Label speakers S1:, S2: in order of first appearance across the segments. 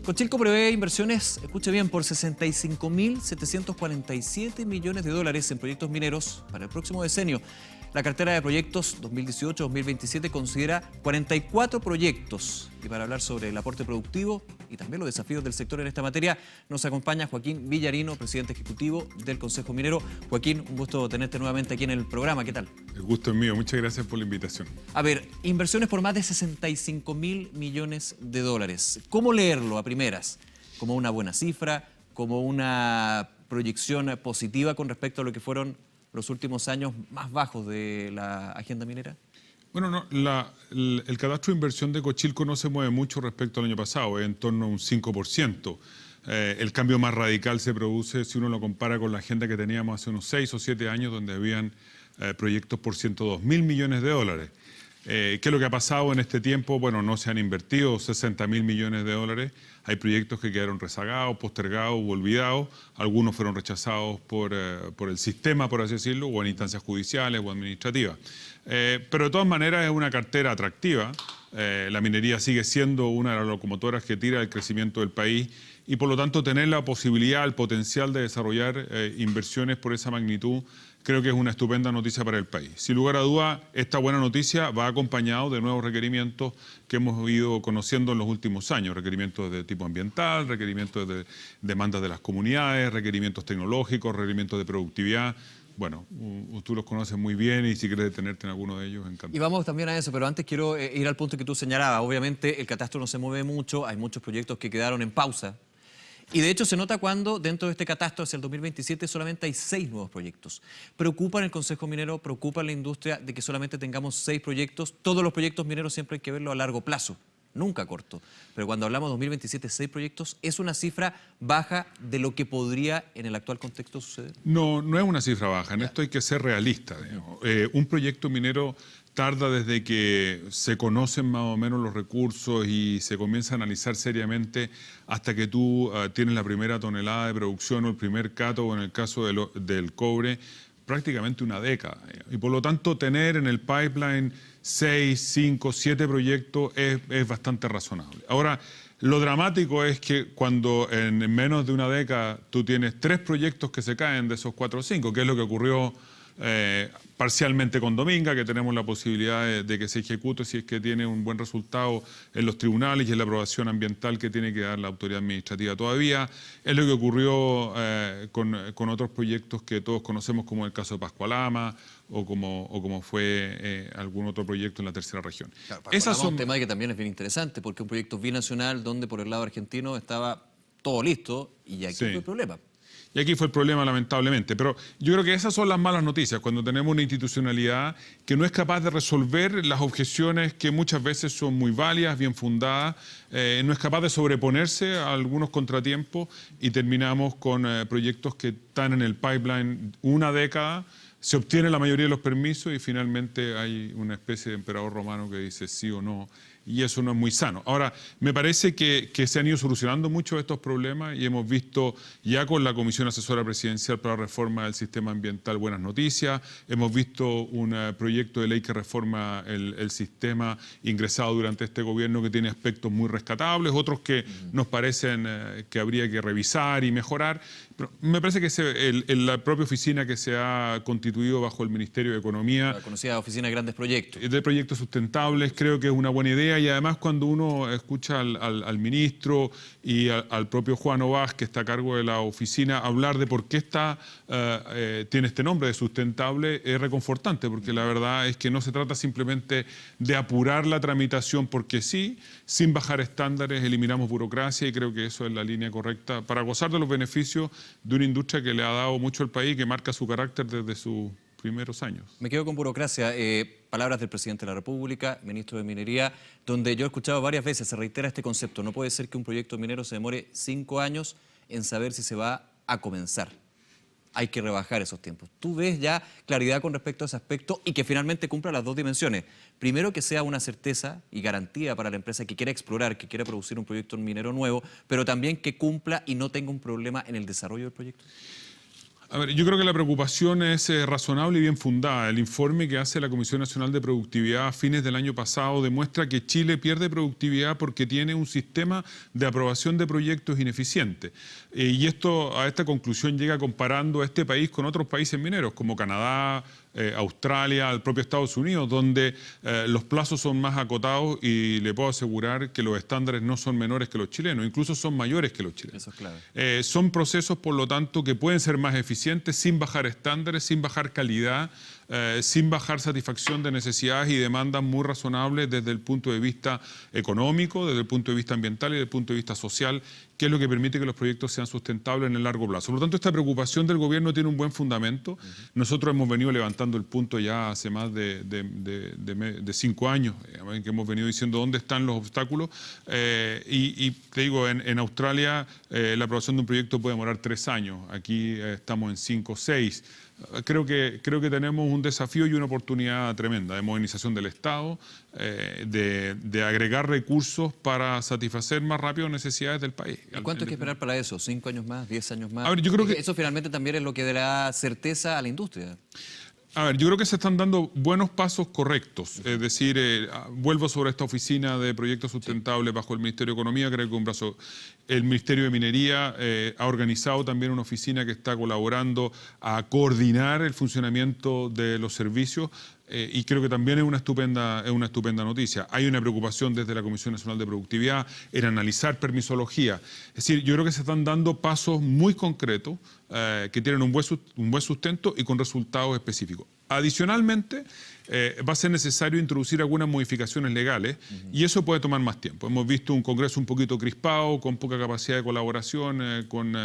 S1: Cochilco prevé inversiones, escuche bien, por 65.747 millones de dólares en proyectos mineros para el próximo decenio. La cartera de proyectos 2018-2027 considera 44 proyectos. Y para hablar sobre el aporte productivo y también los desafíos del sector en esta materia, nos acompaña Joaquín Villarino, presidente ejecutivo del Consejo Minero. Joaquín, un gusto tenerte nuevamente aquí en el programa. ¿Qué tal?
S2: El gusto es mío. Muchas gracias por la invitación.
S1: A ver, inversiones por más de 65.000 millones de dólares. ¿Cómo leerlo a primeras? ¿Como una buena cifra? ¿Como una proyección positiva con respecto a lo que fueron los últimos años más bajos de la agenda minera?
S2: Bueno, no, el catastro de inversión de Cochilco no se mueve mucho respecto al año pasado, es en torno a un 5%. El cambio más radical se produce si uno lo compara con la agenda que teníamos hace unos 6 o 7 años, donde habían proyectos por 102.000 millones de dólares. ¿Qué es lo que ha pasado en este tiempo? Bueno, no se han invertido 60.000 millones de dólares. Hay proyectos que quedaron rezagados, postergados o olvidados. Algunos fueron rechazados por el sistema, por así decirlo, o en instancias judiciales o administrativas. Pero de todas maneras es una cartera atractiva. La minería sigue siendo una de las locomotoras que tira el crecimiento del país y por lo tanto tener la posibilidad, el potencial de desarrollar inversiones por esa magnitud, creo que es una estupenda noticia para el país. Sin lugar a duda, esta buena noticia va acompañado de nuevos requerimientos que hemos ido conociendo en los últimos años. Requerimientos de tipo ambiental, requerimientos de demandas de las comunidades, requerimientos tecnológicos, requerimientos de productividad. Bueno, tú los conoces muy bien y si quieres detenerte en alguno de ellos, encantado.
S1: Y vamos también a eso, pero antes quiero ir al punto que tú señalabas. Obviamente el catastro no se mueve mucho, hay muchos proyectos que quedaron en pausa. Y de hecho se nota cuando dentro de este catastro hacia el 2027 solamente hay 6 nuevos proyectos. ¿Preocupa en el Consejo Minero, preocupa en la industria de que solamente tengamos 6 proyectos? Todos los proyectos mineros siempre hay que verlo a largo plazo, nunca corto. Pero cuando hablamos de 2027, 6 proyectos, ¿es una cifra baja de lo que podría en el actual contexto suceder?
S2: No, no es una cifra baja. En esto hay que ser realista. Un proyecto minero tarda desde que se conocen más o menos los recursos y se comienza a analizar seriamente hasta que tú tienes la primera tonelada de producción o el primer cato, o en el caso del cobre, prácticamente una década. Y por lo tanto, tener en el pipeline 6, 5, 7 proyectos es bastante razonable. Ahora, lo dramático es que cuando en menos de una década tú tienes 3 proyectos que se caen de esos 4 o 5, que es lo que ocurrió parcialmente con Dominga, que tenemos la posibilidad de que se ejecute si es que tiene un buen resultado en los tribunales y en la aprobación ambiental que tiene que dar la autoridad administrativa todavía. Es lo que ocurrió con otros proyectos que todos conocemos, como el caso de Pascualama o como fue algún otro proyecto en la tercera región.
S1: Claro, Esas son un tema que también es bien interesante, porque un proyecto binacional donde por el lado argentino estaba todo listo y aquí fue el problema.
S2: Y aquí fue el problema, lamentablemente. Pero yo creo que esas son las malas noticias, cuando tenemos una institucionalidad que no es capaz de resolver las objeciones que muchas veces son muy válidas, bien fundadas, no es capaz de sobreponerse a algunos contratiempos y terminamos con proyectos que están en el pipeline una década, se obtiene la mayoría de los permisos y finalmente hay una especie de emperador romano que dice sí o no. Y eso no es muy sano. Ahora, me parece que se han ido solucionando muchos de estos problemas y hemos visto ya con la Comisión Asesora Presidencial para la Reforma del Sistema Ambiental buenas noticias. Hemos visto un proyecto de ley que reforma el sistema ingresado durante este gobierno que tiene aspectos muy rescatables, otros que nos parecen que habría que revisar y mejorar. Pero me parece que la propia oficina que se ha constituido bajo el Ministerio de Economía,
S1: la conocida Oficina de Grandes Proyectos,
S2: de proyectos sustentables, creo que es una buena idea. Y además cuando uno escucha al ministro y al propio Juan Ovaz, que está a cargo de la oficina, hablar de por qué tiene este nombre de sustentable, es reconfortante, porque la verdad es que no se trata simplemente de apurar la tramitación porque sí, sin bajar estándares, eliminamos burocracia y creo que eso es la línea correcta para gozar de los beneficios de una industria que le ha dado mucho al país, que marca su carácter desde sus primeros años.
S1: Me quedo con burocracia. Palabras del presidente de la República, ministro de Minería, donde yo he escuchado varias veces, se reitera este concepto. No puede ser que un proyecto minero se demore 5 años en saber si se va a comenzar. Hay que rebajar esos tiempos. ¿Tú ves ya claridad con respecto a ese aspecto y que finalmente cumpla las 2 dimensiones? Primero, que sea una certeza y garantía para la empresa que quiera explorar, que quiera producir un proyecto minero nuevo, pero también que cumpla y no tenga un problema en el desarrollo del proyecto.
S2: A ver, yo creo que la preocupación es razonable y bien fundada. El informe que hace la Comisión Nacional de Productividad a fines del año pasado demuestra que Chile pierde productividad porque tiene un sistema de aprobación de proyectos ineficiente. Y a esta conclusión llega comparando a este país con otros países mineros, como Canadá, Australia, el propio Estados Unidos, donde los plazos son más acotados y le puedo asegurar que los estándares no son menores que los chilenos, incluso son mayores que los chilenos.
S1: Eso es clave.
S2: Son procesos, por lo tanto, que pueden ser más eficientes sin bajar estándares, sin bajar calidad, sin bajar satisfacción de necesidades y demandas muy razonables desde el punto de vista económico, desde el punto de vista ambiental y desde el punto de vista social, que es lo que permite que los proyectos sean sustentables en el largo plazo. Por lo tanto, esta preocupación del gobierno tiene un buen fundamento. Nosotros hemos venido levantando el punto ya hace más de 5 años, en que hemos venido diciendo dónde están los obstáculos. Y te digo, en Australia la aprobación de un proyecto puede demorar 3 años. Aquí estamos en 5 o 6. Creo que tenemos un desafío y una oportunidad tremenda de modernización del Estado, de agregar recursos para satisfacer más rápido necesidades del país.
S1: ¿Y cuánto hay que esperar para eso? ¿5 años más? ¿10 años más?
S2: A ver, yo creo que
S1: eso finalmente también es lo que dará certeza a la industria.
S2: A ver, yo creo que se están dando buenos pasos correctos. Es decir, vuelvo sobre esta oficina de proyectos sustentables bajo el Ministerio de Economía, creo que un brazo. El Ministerio de Minería ha organizado también una oficina que está colaborando a coordinar el funcionamiento de los servicios. Y creo que también es una estupenda noticia. Hay una preocupación desde la Comisión Nacional de Productividad en analizar permisología. Es decir, yo creo que se están dando pasos muy concretos que tienen un buen sustento y con resultados específicos. Adicionalmente, va a ser necesario introducir algunas modificaciones legales y eso puede tomar más tiempo. Hemos visto un Congreso un poquito crispado, con poca capacidad de colaboración, con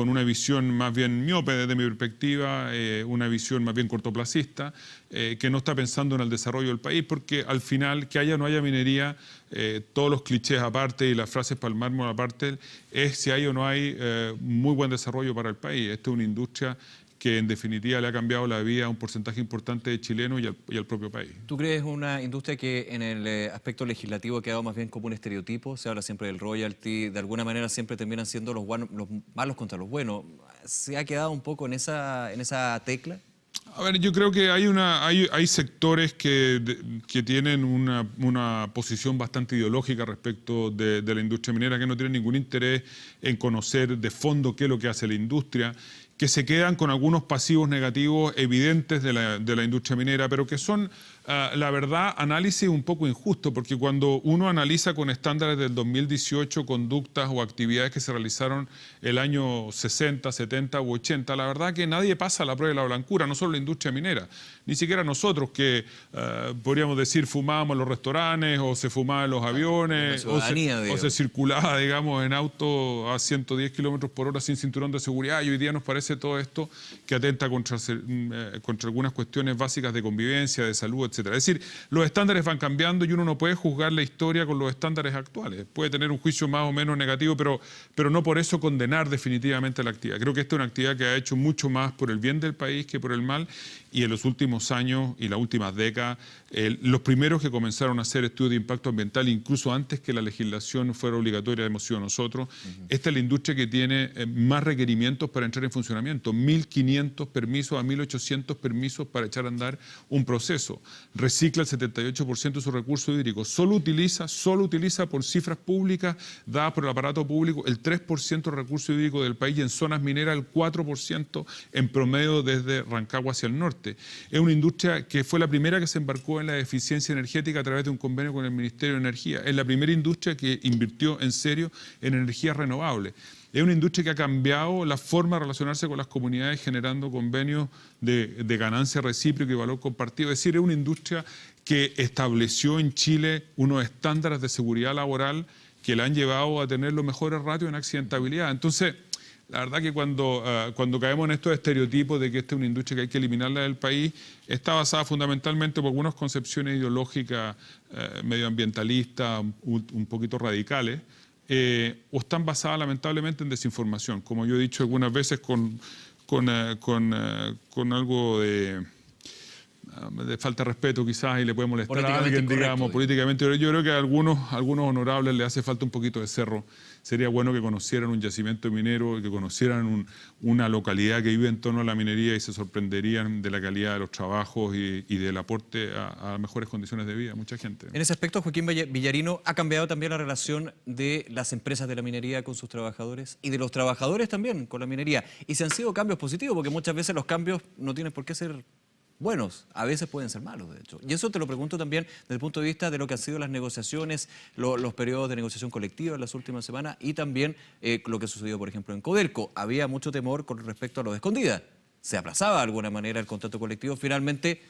S2: una visión más bien miope desde mi perspectiva, una visión más bien cortoplacista, que no está pensando en el desarrollo del país, porque al final, que haya o no haya minería, todos los clichés aparte y las frases para el mármol aparte, es si hay o no hay muy buen desarrollo para el país. Esta es una industria que en definitiva le ha cambiado la vida a un porcentaje importante de chilenos y al propio país.
S1: ¿Tú crees una industria que en el aspecto legislativo ha quedado más bien como un estereotipo? Se habla siempre del royalty, de alguna manera siempre terminan siendo los malos contra los buenos. ¿Se ha quedado un poco en esa tecla?
S2: A ver, yo creo que hay sectores que tienen una posición bastante ideológica respecto de la industria minera, que no tienen ningún interés en conocer de fondo qué es lo que hace la industria, que se quedan con algunos pasivos negativos evidentes de la industria minera, pero que son, la verdad, análisis un poco injusto, porque cuando uno analiza con estándares del 2018 conductas o actividades que se realizaron el año 60, 70 u 80, la verdad que nadie pasa la prueba de la blancura, no solo la industria minera, ni siquiera nosotros que podríamos decir fumábamos en los restaurantes o se fumaba en los aviones o se circulaba, digamos, en auto a 110 kilómetros por hora sin cinturón de seguridad, y hoy día nos parece todo esto que atenta contra algunas cuestiones básicas de convivencia, de salud, etc. Es decir, los estándares van cambiando y uno no puede juzgar la historia con los estándares actuales. Puede tener un juicio más o menos negativo, pero no por eso condenar definitivamente la actividad. Creo que esta es una actividad que ha hecho mucho más por el bien del país que por el mal, y en los últimos años y las últimas décadas, los primeros que comenzaron a hacer estudios de impacto ambiental, incluso antes que la legislación fuera obligatoria, hemos sido nosotros. Esta es la industria que tiene más requerimientos para entrar en funcionamiento, 1.500 permisos a 1.800 permisos para echar a andar un proceso. Recicla el 78% de sus recursos hídricos. Solo utiliza por cifras públicas dadas por el aparato público el 3% de recursos hídricos del país, y en zonas mineras el 4% en promedio desde Rancagua hacia el norte. Es una industria que fue la primera que se embarcó en la eficiencia energética a través de un convenio con el Ministerio de Energía. Es la primera industria que invirtió en serio en energías renovables. Es una industria que ha cambiado la forma de relacionarse con las comunidades, generando convenios de ganancia recíproca y valor compartido. Es decir, es una industria que estableció en Chile unos estándares de seguridad laboral que la han llevado a tener los mejores ratios en accidentabilidad. Entonces, la verdad que cuando caemos en estos estereotipos de que esta es una industria que hay que eliminarla del país, está basada fundamentalmente por algunas concepciones ideológicas medioambientalistas, un poquito radicales, o están basadas lamentablemente en desinformación, como yo he dicho algunas veces con algo de de falta de respeto quizás y le puede molestar a
S1: Políticamente
S2: alguien,
S1: incorrecto,
S2: digamos,
S1: digo.
S2: políticamente. Yo creo que a algunos honorables le hace falta un poquito de cerro. Sería bueno que conocieran un yacimiento minero, que conocieran una localidad que vive en torno a la minería y se sorprenderían de la calidad de los trabajos y del aporte a mejores condiciones de vida a mucha gente.
S1: En ese aspecto, Joaquín Villarino, ha cambiado también la relación de las empresas de la minería con sus trabajadores y de los trabajadores también con la minería. Y si han sido cambios positivos, porque muchas veces los cambios no tienen por qué ser buenos, a veces pueden ser malos, de hecho. Y eso te lo pregunto también desde el punto de vista de lo que han sido las negociaciones, los periodos de negociación colectiva en las últimas semanas y también lo que sucedió, por ejemplo, en Codelco. Había mucho temor con respecto a lo de Escondida. Se aplazaba de alguna manera el contrato colectivo. Finalmente,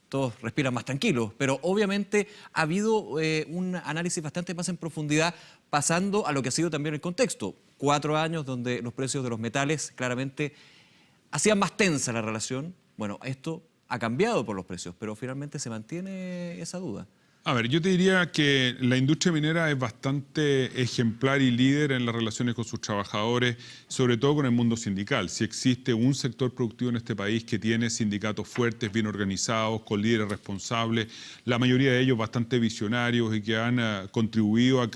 S1: todos respiran más tranquilos, pero obviamente ha habido un análisis bastante más en profundidad pasando a lo que ha sido también el contexto. 4 años donde los precios de los metales claramente hacían más tensa la relación. Bueno, esto ha cambiado por los precios, pero finalmente se mantiene esa duda.
S2: A ver, yo te diría que la industria minera es bastante ejemplar y líder en las relaciones con sus trabajadores, sobre todo con el mundo sindical. Si existe un sector productivo en este país que tiene sindicatos fuertes, bien organizados, con líderes responsables, la mayoría de ellos bastante visionarios y que han contribuido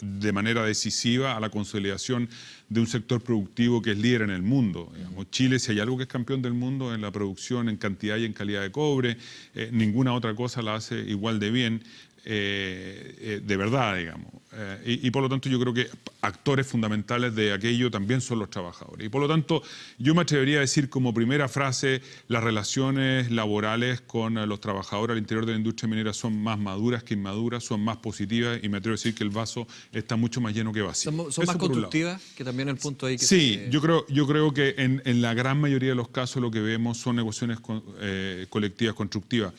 S2: de manera decisiva a la consolidación de un sector productivo que es líder en el mundo. Digamos, Chile, si hay algo que es campeón del mundo en la producción, en cantidad y en calidad de cobre, ninguna otra cosa la hace igual de bien, de verdad, digamos. Y por lo tanto yo creo que actores fundamentales de aquello también son los trabajadores. Y por lo tanto yo me atrevería a decir como primera frase, las relaciones laborales con los trabajadores al interior de la industria minera son más maduras que inmaduras, son más positivas y me atrevo a decir que el vaso está mucho más lleno que vacío.
S1: Son más constructivas, que también el punto ahí que
S2: sí, yo creo que en la gran mayoría de los casos lo que vemos son negociaciones colectivas constructivas.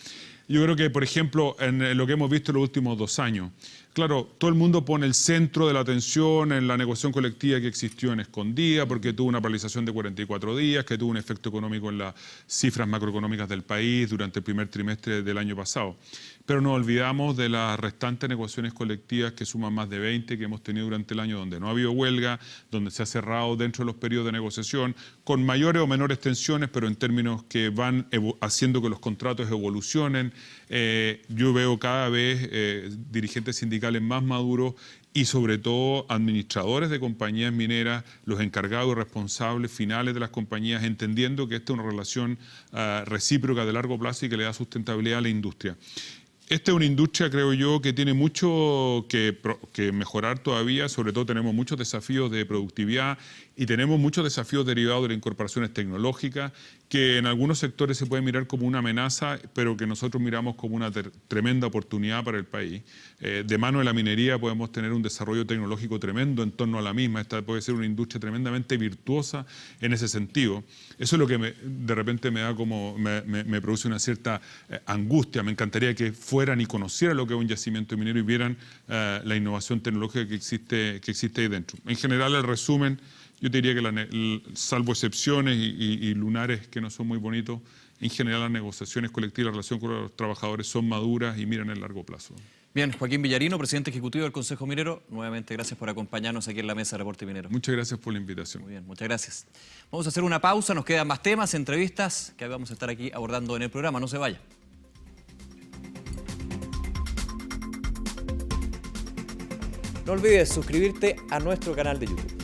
S2: Yo creo que, por ejemplo, en lo que hemos visto en los últimos 2 años, claro, todo el mundo pone el centro de la atención en la negociación colectiva que existió en Escondida, porque tuvo una paralización de 44 días, que tuvo un efecto económico en las cifras macroeconómicas del país durante el primer trimestre del año pasado. Pero nos olvidamos de las restantes negociaciones colectivas que suman más de 20 que hemos tenido durante el año, donde no ha habido huelga, donde se ha cerrado dentro de los periodos de negociación, con mayores o menores tensiones, pero en términos que van haciendo que los contratos evolucionen. Yo veo cada vez dirigentes sindicales más maduros y sobre todo administradores de compañías mineras, los encargados y responsables finales de las compañías, entendiendo que esta es una relación recíproca de largo plazo y que le da sustentabilidad a la industria. Esta es una industria, creo yo, que tiene mucho que mejorar todavía, sobre todo tenemos muchos desafíos de productividad y tenemos muchos desafíos derivados de las incorporaciones tecnológicas que en algunos sectores se puede mirar como una amenaza, pero que nosotros miramos como una tremenda oportunidad para el país. De mano de la minería podemos tener un desarrollo tecnológico tremendo en torno a la misma. Esta puede ser una industria tremendamente virtuosa en ese sentido. Eso es lo que de repente me produce una cierta angustia. Me encantaría que fueran y conocieran lo que es un yacimiento minero y vieran la innovación tecnológica que existe ahí dentro. En general, el resumen, yo te diría que salvo excepciones y lunares que no son muy bonitos, en general las negociaciones colectivas, la relación con los trabajadores son maduras y miran el largo plazo.
S1: Bien, Joaquín Villarino, presidente ejecutivo del Consejo Minero, nuevamente gracias por acompañarnos aquí en la mesa de Reporte Minero.
S2: Muchas gracias por la invitación.
S1: Muy bien, muchas gracias. Vamos a hacer una pausa, nos quedan más temas, entrevistas que vamos a estar aquí abordando en el programa, no se vaya. No olvides suscribirte a nuestro canal de YouTube.